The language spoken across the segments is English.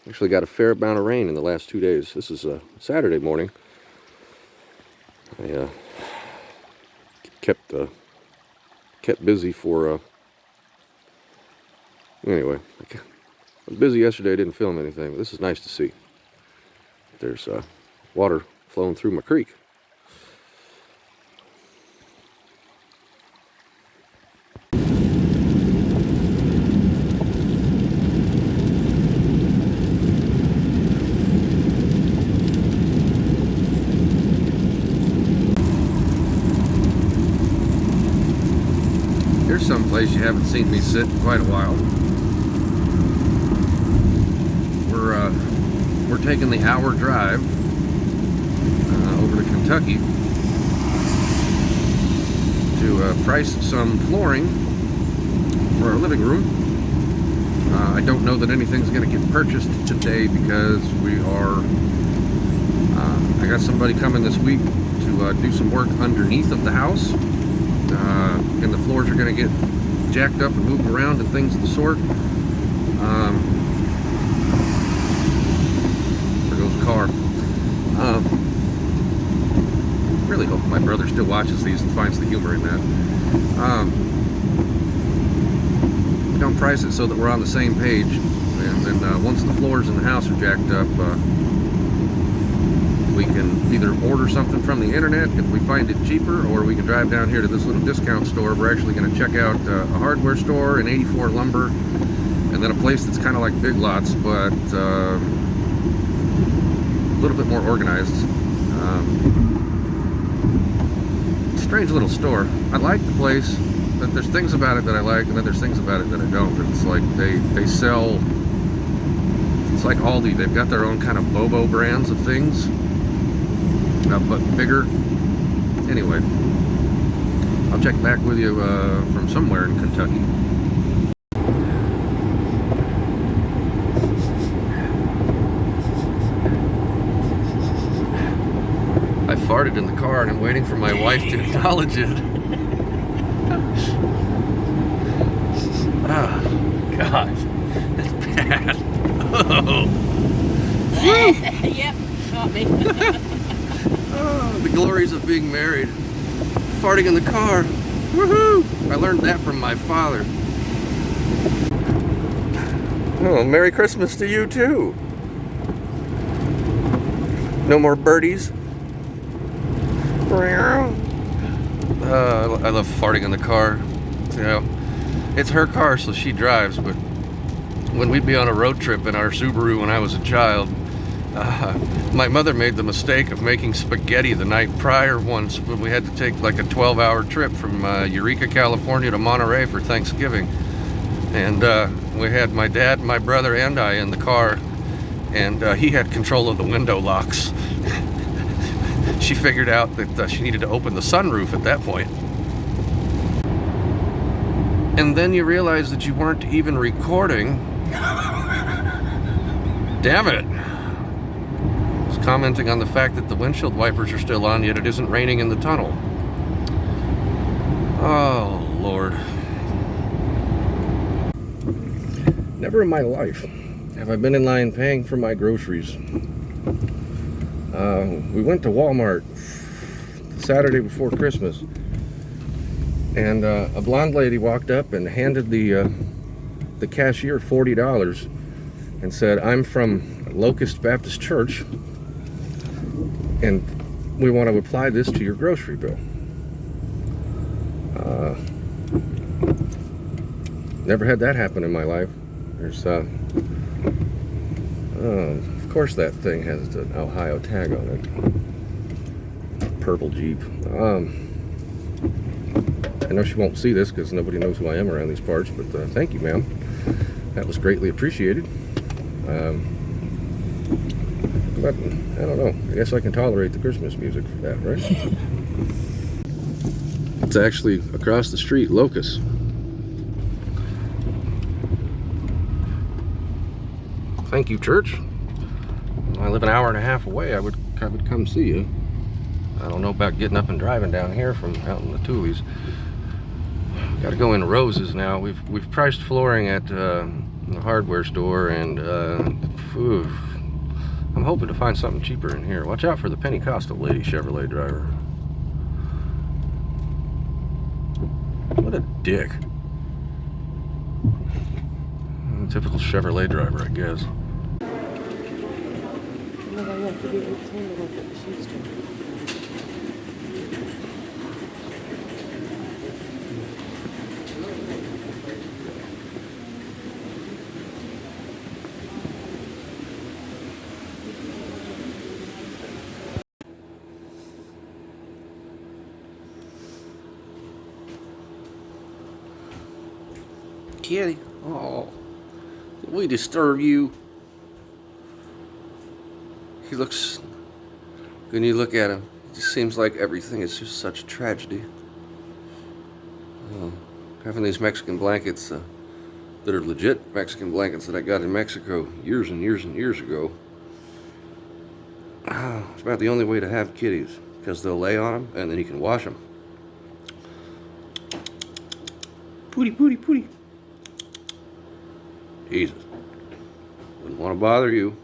Actually got a fair amount of rain in the last 2 days. This is a Saturday morning. I kept busy for anyway. I was busy yesterday. I didn't film anything, but this is nice to see. There's water flowing through my creek. Here's some place you haven't seen me sit in quite a while. We're taking the hour drive over to Kentucky to price some flooring for our living room. I don't know that anything's going to get purchased today because I got somebody coming this week to do some work underneath of the house. And the floors are going to get jacked up and moved around and things of the sort. There goes the car. Really hope my brother still watches these and finds the humor in that. Don't price it so that we're on the same page, and then once the floors in the house are jacked up, we can either order something from the internet if we find it cheaper, or we can drive down here to this little discount store. We're actually going to check out a hardware store, an 84 Lumber, and then a place that's kind of like Big Lots, but a little bit more organized. Strange little store. I like the place, but there's things about it that I like, and then there's things about it that I don't. It's like they sell, it's like Aldi. They've got their own kind of Bobo brands of things, but bigger. Anyway, I'll check back with you from somewhere in Kentucky. I farted in the car and I'm waiting for my wife to acknowledge it. Ah, gosh, that's bad. Oh. Yep, got me. Oh, the glories of being married. Farting in the car. Woohoo! I learned that from my father. Oh, Merry Christmas to you too. No more birdies. I love farting in the car. You know, it's her car, so she drives, but when we'd be on a road trip in our Subaru when I was a child, my mother made the mistake of making spaghetti the night prior once when we had to take like a 12-hour trip from Eureka, California to Monterey for Thanksgiving. And we had my dad, my brother, and I in the car, and he had control of the window locks. She figured out that she needed to open the sunroof at that point. And then you realize that you weren't even recording. Damn it. I was commenting on the fact that the windshield wipers are still on, yet it isn't raining in the tunnel. Oh, Lord. Never in my life have I been in line paying for my groceries. We went to Walmart Saturday before Christmas, and a blonde lady walked up and handed the cashier $40 and said, "I'm from Locust Baptist Church, and we want to apply this to your grocery bill." Never had that happen in my life. There's of course that thing has an Ohio tag on it. Purple Jeep. I know she won't see this because nobody knows who I am around these parts, but thank you, ma'am. That was greatly appreciated. But I don't know. I guess I can tolerate the Christmas music for that, right? It's actually across the street, Locust. Thank you, church. I live an hour and a half away. I would come see you. I don't know about getting up and driving down here from out in the Tules. Got to go in Roses now. We've priced flooring at the hardware store, and phew, I'm hoping to find something cheaper in here. Watch out for the Pentecostal lady Chevrolet driver. What a dick. Typical Chevrolet driver, I guess. Kitty, oh, did we disturb you? He looks, when you look at him, it just seems like everything is just such a tragedy. Having these Mexican blankets that are legit Mexican blankets that I got in Mexico years and years and years ago. It's about the only way to have kitties, because they'll lay on them and then you can wash them. Pooty, pooty, pooty. Jesus. Wouldn't want to bother you.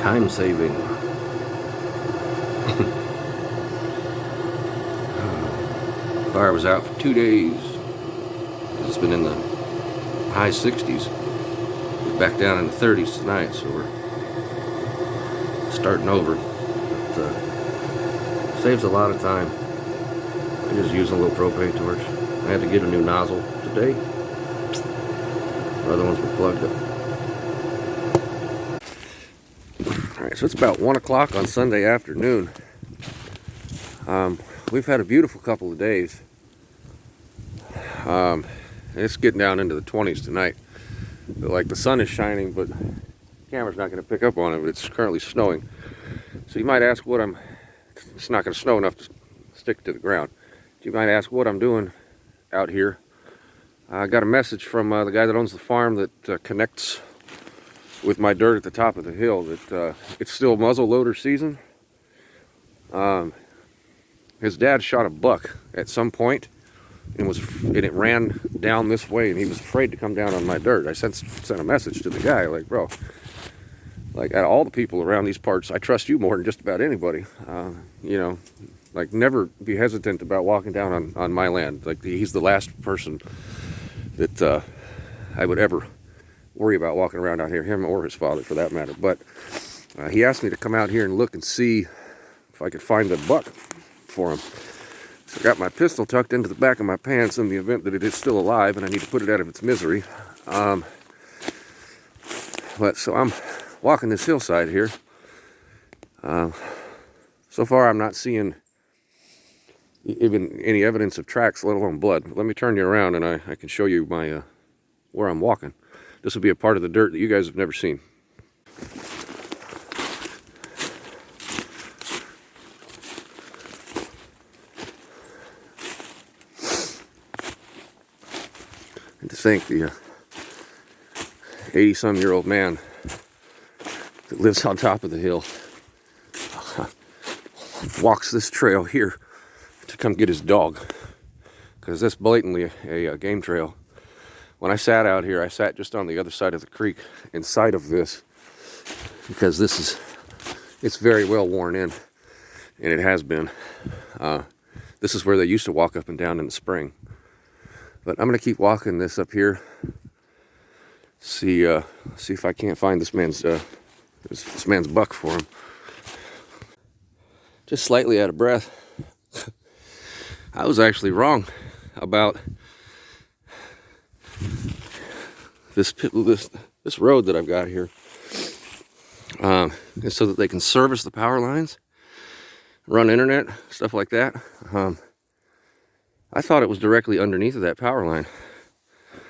Time saving. Fire was out for 2 days. It's been in the high 60s. We're back down in the 30s tonight, so we're starting over. But, saves a lot of time. I just use a little propane torch. I had to get a new nozzle today. The other ones were plugged up. Alright, so it's about 1 o'clock on Sunday afternoon. We've had a beautiful couple of days. It's getting down into the 20s tonight. Like, the sun is shining, but the camera's not going to pick up on it, but it's currently snowing. So you might ask what I'm... It's not going to snow enough to stick to the ground. You might ask what I'm doing out here. I got a message from the guy that owns the farm that connects with my dirt at the top of the hill that it's still muzzle loader season. His dad shot a buck at some point, and it ran down this way, and he was afraid to come down on my dirt. I sent a message to the guy, like, bro, like, out of all the people around these parts, I trust you more than just about anybody. You know, like, never be hesitant about walking down on my land. Like, he's the last person that I would ever worry about walking around out here, him or his father for that matter. But he asked me to come out here and look and see if I could find a buck for him. So I got my pistol tucked into the back of my pants in the event that it is still alive and I need to put it out of its misery. But so I'm walking this hillside here. So far I'm not seeing even any evidence of tracks, let alone blood. But let me turn you around and I can show you my where I'm walking. This will be a part of the dirt that you guys have never seen. And to think the 80-some-year-old man that lives on top of the hill walks this trail here to come get his dog, because this blatantly a game trail. When I sat out here, I sat just on the other side of the creek in sight of this, because it's very well worn in, and it has been. This is where they used to walk up and down in the spring. But I'm gonna keep walking this up here. See if I can't find this man's buck for him. Just slightly out of breath. I was actually wrong about this road that I've got here. It's so that they can service the power lines, run internet, stuff like that. I thought it was directly underneath of that power line.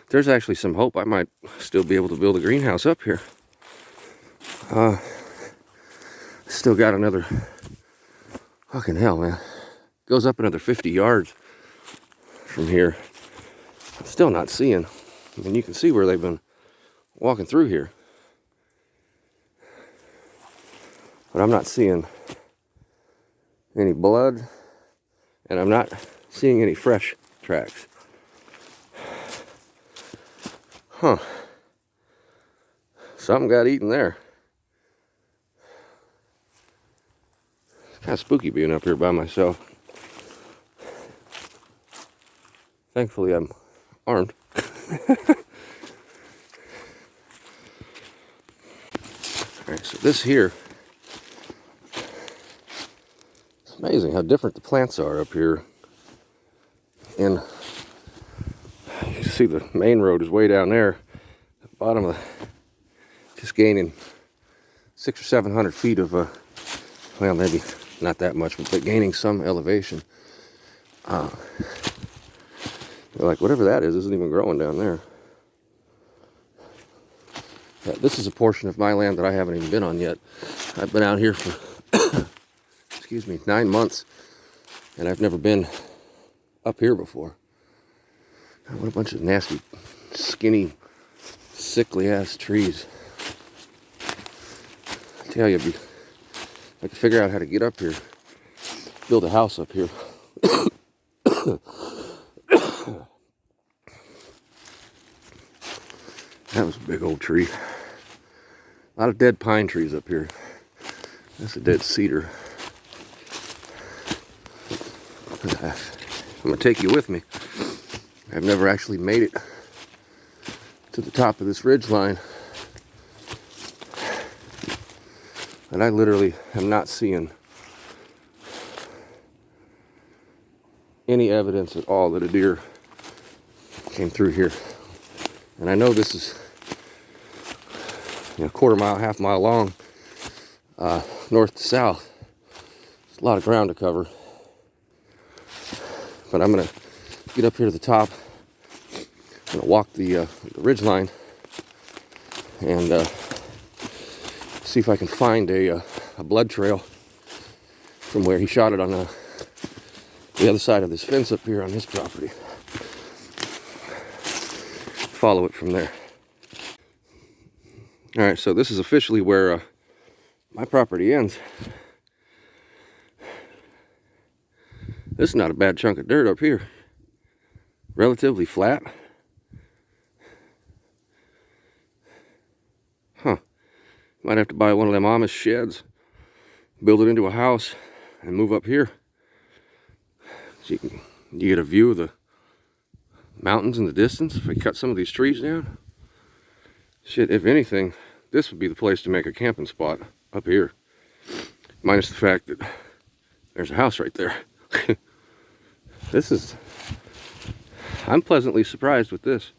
There's actually some hope I might still be able to build a greenhouse up here. Still got another, fucking hell, man. Goes up another 50 yards from here. I'm still not seeing. I mean, you can see where they've been walking through here. But I'm not seeing any blood, and I'm not seeing any fresh tracks. Huh. Something got eaten there. It's kind of spooky being up here by myself. Thankfully, I'm armed. Alright, so this here, it's amazing how different the plants are up here. And you can see the main road is way down there. At the bottom of just gaining 600 or 700 feet of, well, maybe not that much, but gaining some elevation. Like, whatever that is isn't even growing down there. Yeah, this is a portion of my land that I haven't even been on yet. I've been out here for, excuse me, 9 months, and I've never been up here before. What a bunch of nasty, skinny, sickly ass trees. I tell you, if I could figure out how to get up here, build a house up here. That was a big old tree. A lot of dead pine trees up here. That's a dead cedar. I'm gonna take you with me. I've never actually made it to the top of this ridge line. And I literally am not seeing any evidence at all that a deer came through here. And I know this is, a quarter mile, half mile long, north to south. There's a lot of ground to cover. But I'm gonna get up here to the top. I'm gonna walk the ridge line and see if I can find a blood trail from where he shot it on the other side of this fence up here on his property. Follow it from there. All right, so this is officially where my property ends. This is not a bad chunk of dirt up here. Relatively flat. Huh. Might have to buy one of them Amish sheds, build it into a house, and move up here. So you get a view of the mountains in the distance if I cut some of these trees down. Shit, if anything, this would be the place to make a camping spot up here. Minus the fact that there's a house right there. I'm pleasantly surprised with this.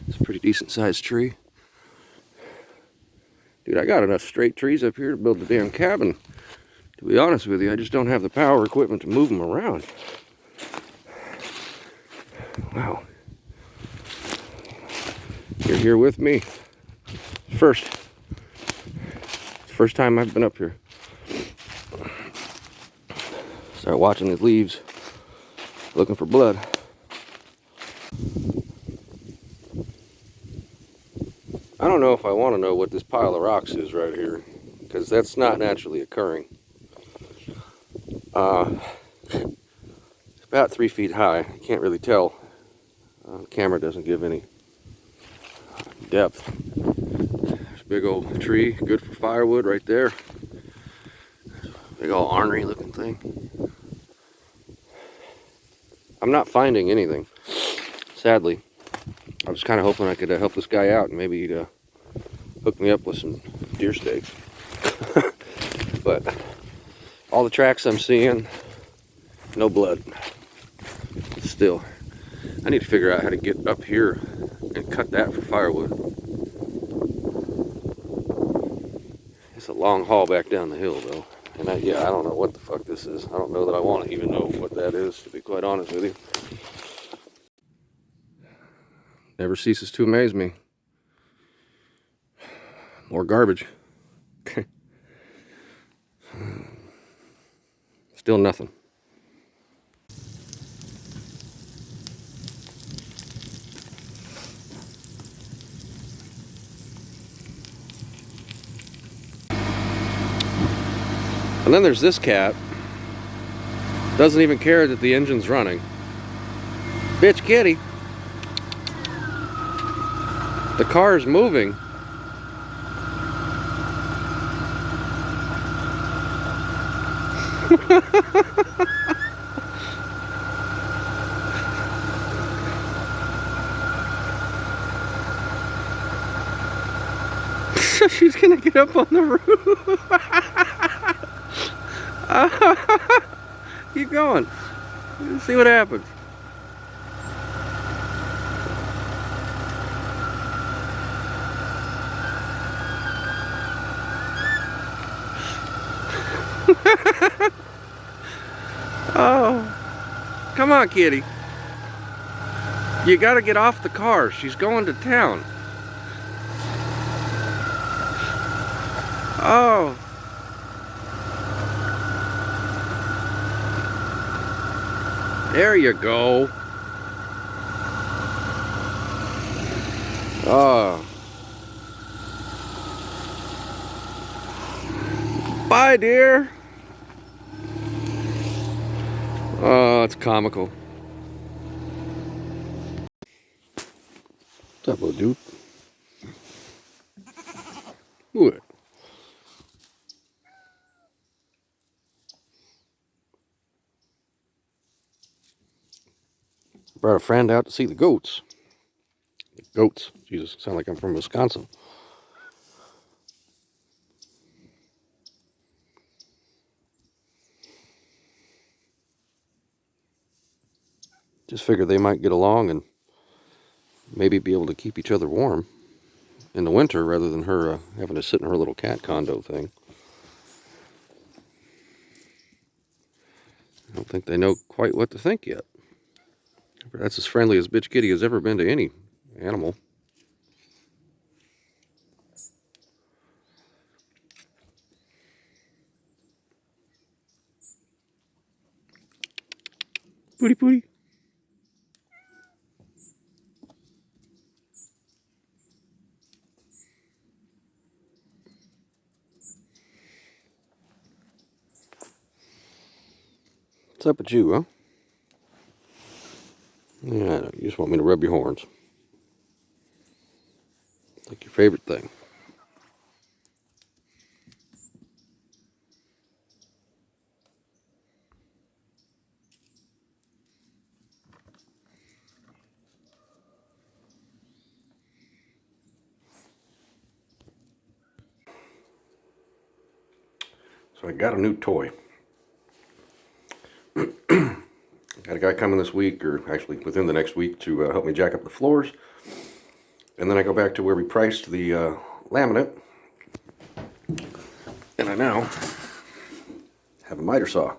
It's a pretty decent sized tree. Dude, I got enough straight trees up here to build a damn cabin. To be honest with you, I just don't have the power equipment to move them around. Wow. You're here with me. First time I've been up here. Start watching these leaves, looking for blood. I don't know if I want to know what this pile of rocks is right here, because that's not naturally occurring. It's about 3 feet high. I can't really tell. The camera doesn't give any depth. There's a big old tree, good for firewood right there. Big old ornery looking thing. I'm not finding anything, sadly. I was kind of hoping I could help this guy out and maybe he'd hook me up with some deer steaks. But all the tracks I'm seeing, no blood. Still, I need to figure out how to get up here and cut that for firewood. It's a long haul back down the hill though. And I don't know what the fuck this is. I don't know that I want to even know what that is, to be quite honest with you. Never ceases to amaze me. More garbage. Still nothing. And then there's this cat Doesn't even care that the engine's running. Bitch kitty. The car is moving. She's gonna get up on the roof. Keep going. Let's see what happens. Oh, come on, kitty. You gotta get off the car. She's going to town. Oh. There you go. Oh. Bye, dear. Oh, it's comical. What's up, little dude? What? Brought a friend out to see the goats. Goats. Jesus, sound like I'm from Wisconsin. Just figured they might get along and maybe be able to keep each other warm in the winter rather than her having to sit in her little cat condo thing. I don't think they know quite what to think yet. That's as friendly as Bitch Kitty has ever been to any animal. Pooty pooty. What's up with you, huh? Yeah, you just want me to rub your horns. Like your favorite thing. So I got a new toy. Got a guy coming this week, or actually within the next week, to help me jack up the floors. And then I go back to where we priced the laminate. And I now have a miter saw.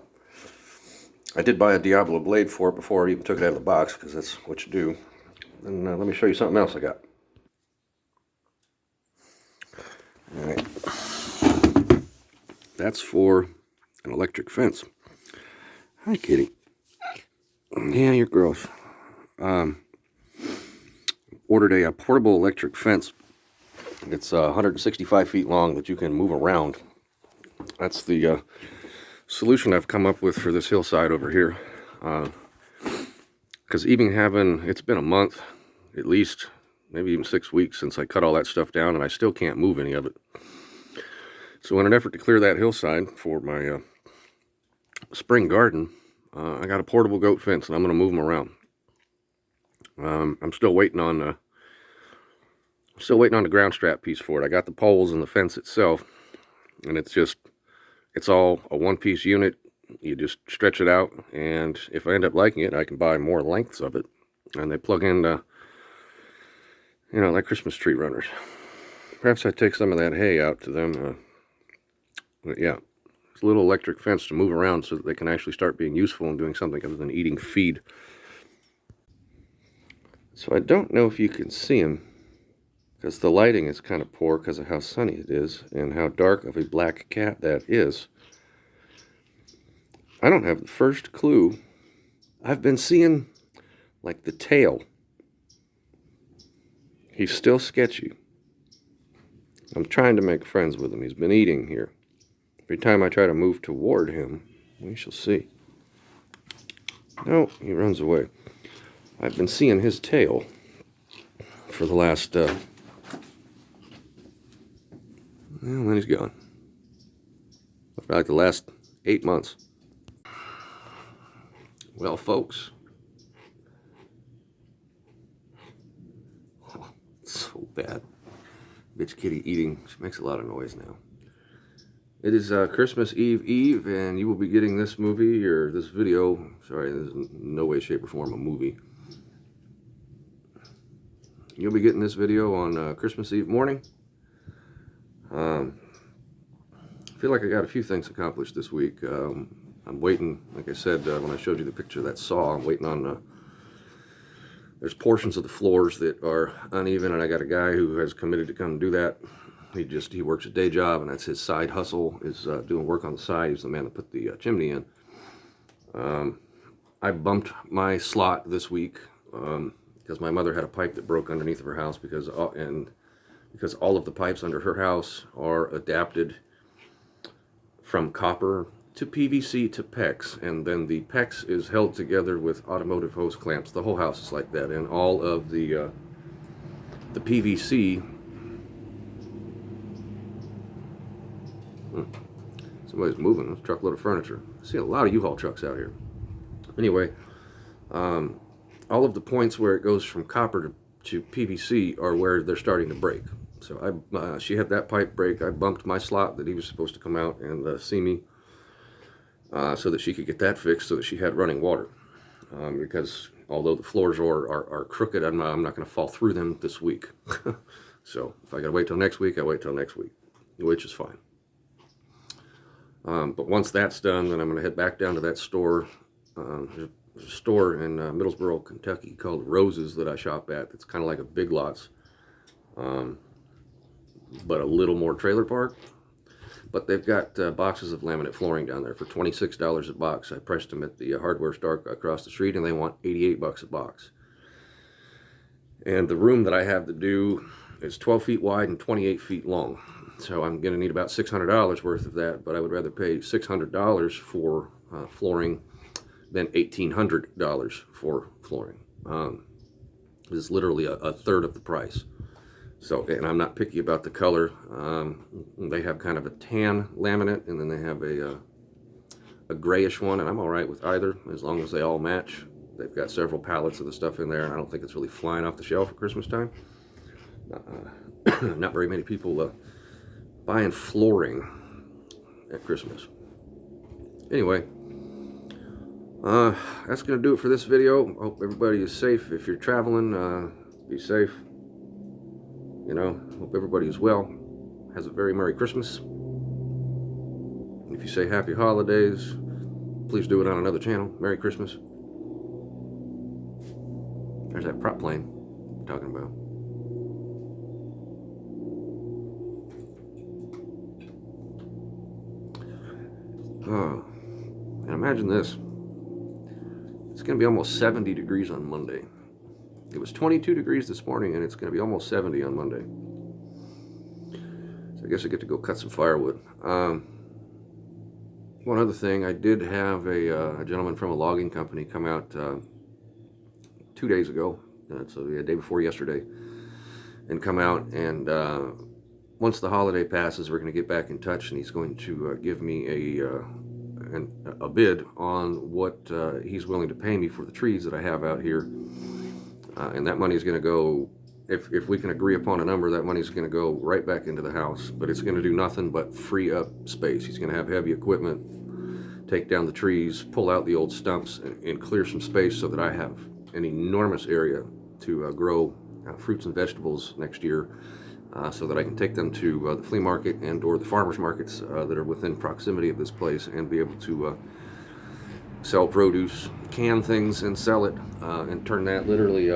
I did buy a Diablo blade for it before I even took it out of the box, because that's what you do. And let me show you something else I got. Alright. That's for an electric fence. Hi, kitty. Yeah, you're gross. Ordered a portable electric fence. It's 165 feet long that you can move around. That's the solution I've come up with for this hillside over here. Because it's been a month, at least, maybe even 6 weeks since I cut all that stuff down, and I still can't move any of it. So in an effort to clear that hillside for my spring garden, I got a portable goat fence, and I'm going to move them around. I'm still waiting on the ground strap piece for it. I got the poles and the fence itself, and it's all a one-piece unit. You just stretch it out, and if I end up liking it, I can buy more lengths of it, and they plug in, like Christmas tree runners. Perhaps I take some of that hay out to them. But yeah, it's a little electric fence to move around so that they can actually start being useful and doing something other than eating feed. So I don't know if you can see him, because the lighting is kind of poor because of how sunny it is and how dark of a black cat that is. I don't have the first clue. I've been seeing, like, the tail. He's still sketchy. I'm trying to make friends with him. He's been eating here. Every time I try to move toward him, we shall see. No, he runs away. I've been seeing his tail for the last, well, then he's gone. For like the last 8 months. Well, folks. Oh, it's so bad. Bitch kitty eating. She makes a lot of noise now. It is Christmas Eve, and you will be getting this movie, or this video. Sorry, this is in no way, shape, or form a movie. You'll be getting this video on Christmas Eve morning. I feel like I got a few things accomplished this week. I'm waiting, like I said, when I showed you the picture of that saw, I'm waiting on, there's portions of the floors that are uneven, and I got a guy who has committed to come do that. He works a day job, and that's his side hustle, is doing work on the side. He's the man that put the chimney in. I bumped my slot this week because my mother had a pipe that broke underneath of her house because all of the pipes under her house are adapted from copper to PVC to PEX, and then the PEX is held together with automotive hose clamps. The whole house is like that, and all of the PVC. Somebody's moving. There's a truckload of furniture. I see a lot of U-Haul trucks out here. Anyway, all of the points where it goes from copper to PVC are where they're starting to break. So she had that pipe break. I bumped my slot that he was supposed to come out and see me so that she could get that fixed, so that she had running water. Because although the floors are crooked, I'm not going to fall through them this week. So if I got to wait till next week, I wait till next week, which is fine. But once that's done, then I'm going to head back down to that store. There's a store in Middlesboro, Kentucky called Roses that I shop at. It's kind of like a Big Lots, but a little more trailer park. But they've got boxes of laminate flooring down there for $26 a box. I priced them at the hardware store across the street, and they want $88 a box. And the room that I have to do is 12 feet wide and 28 feet long. So I'm going to need about $600 worth of that, but I would rather pay $600 for flooring than $1,800 for flooring. It's literally a third of the price. So, and I'm not picky about the color. They have kind of a tan laminate, and then they have a grayish one, and I'm all right with either as long as they all match. They've got several pallets of the stuff in there, and I don't think it's really flying off the shelf at Christmas time. Not very many people buying flooring at Christmas. Anyway, that's going to do it for this video. Hope everybody is safe. If you're traveling, be safe. You know, hope everybody is well. Has a very Merry Christmas. If you say Happy Holidays, please do it on another channel. Merry Christmas. There's that prop plane I'm talking about. And imagine this. It's going to be almost 70 degrees on Monday. It was 22 degrees this morning, and it's going to be almost 70 on Monday. So I guess I get to go cut some firewood. One other thing, I did have a gentleman from a logging company come out 2 days ago, so the day before yesterday, and come out, and once the holiday passes, we're going to get back in touch, and he's going to give me a bid on what he's willing to pay me for the trees that I have out here. And that money is going to go, if we can agree upon a number, that money is going to go right back into the house. But it's going to do nothing but free up space. He's going to have heavy equipment, take down the trees, pull out the old stumps, and clear some space so that I have an enormous area to grow fruits and vegetables next year, so that I can take them to the flea market and or the farmers markets that are within proximity of this place, and be able to sell produce, can things, and sell it, and turn that literally,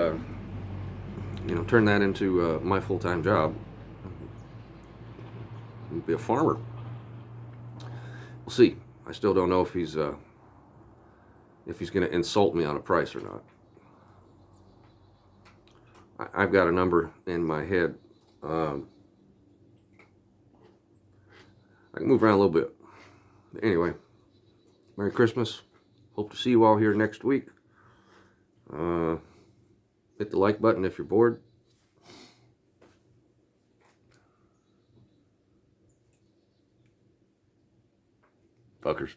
turn that into my full-time job. Be a farmer. We'll see. I still don't know if he's going to insult me on a price or not. I've got a number in my head. I can move around a little bit. Anyway, Merry Christmas. Hope to see you all here next week. Hit the like button if you're bored. Fuckers.